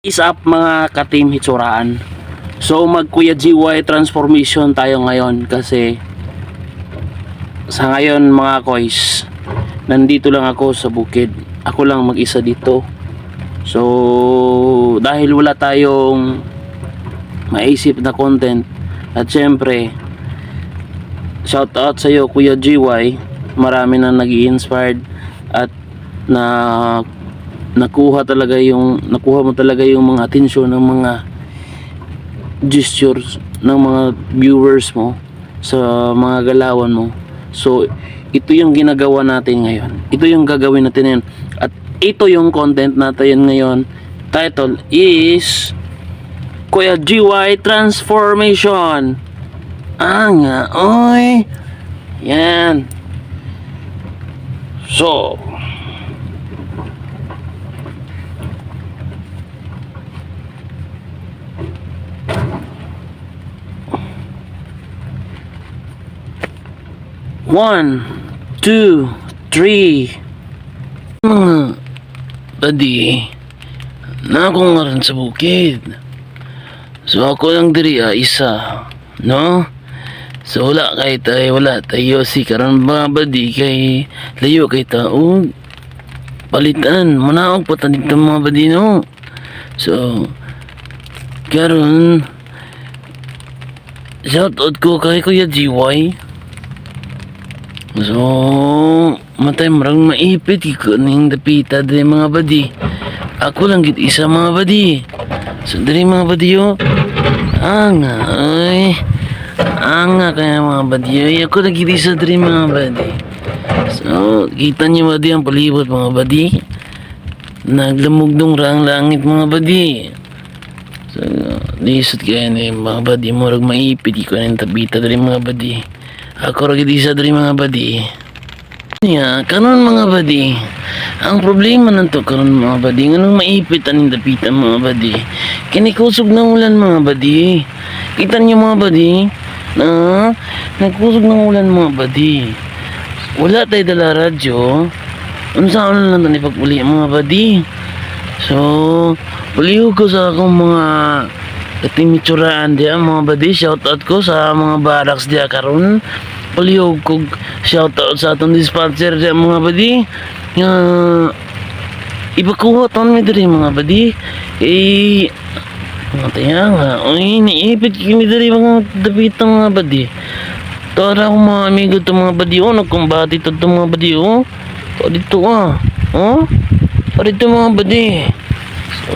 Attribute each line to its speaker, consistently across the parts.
Speaker 1: Is up mga ka-team Hitsuraan. So mag Kuya GY transformation tayo ngayon kasi sa ngayon mga koys, nandito lang ako sa bukid. Ako lang mag-isa dito. So dahil wala tayong maisip na content at syempre shout out sa iyo Kuya GY. Marami na nag-i-inspired at nakuha mo talaga yung mga atensyon ng mga gestures ng mga viewers mo sa mga galawan mo. So ito yung ginagawa natin ngayon, ito yung gagawin natin ngayon, at ito yung content natin ngayon. Title is Kuya GY Transformation. Oy, yan. So one, two, three. Mga buddy, na ako nga rin sa bukid. So ako lang diri isa, no? So wala tayo si karon mga buddy kay layo kay tao. Palitan, manaog pa dito mga buddy, no? So karon shout out ko kay Kuya GY. So matay marang maipit ko ning dapita diri mga badi. Ako lang gid isa mga badi. So diri mga badi yo. Ay. Kaya mga badi. Ako lang gid isa diri mga badi. So kita niyo badi ang palibot mga badi. Naglamugdong ra ang langit mga badi. So lisod kaya ni mga badi mo rag maipit ko ning dapita diri mga badi. Ako rin isa dari mga badi. Kanon mga badi. Ang problema nanto karon mga badi, nganong maipit aning dapitan mga badi. Kinikusog ng ulan mga badi. Kita niyo mga badi, na nagkusog ng ulan mga badi. Wala tayo dala radyo. Unsa ano lang tani pagpuli mga badi. So, puliho ko sa akong mga dating Hitsuraan diya mga badi. Shout out ko sa mga barracks diya karon. Palihog kog shout out sa atong dispatcher diya mga badi. Ibakuha taon mi diri mga badi. Mataya nga. Oy, niipit kami diri mga dapitang mga badi. Tara ko mga amigo to mga badi. Nagkumbati to mga badi. Dito dito mga badi. So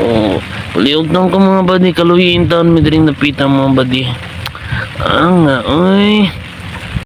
Speaker 1: palihog taon ko mga badi. Kaluhiin taon mi diri napitang mga badi. Oy.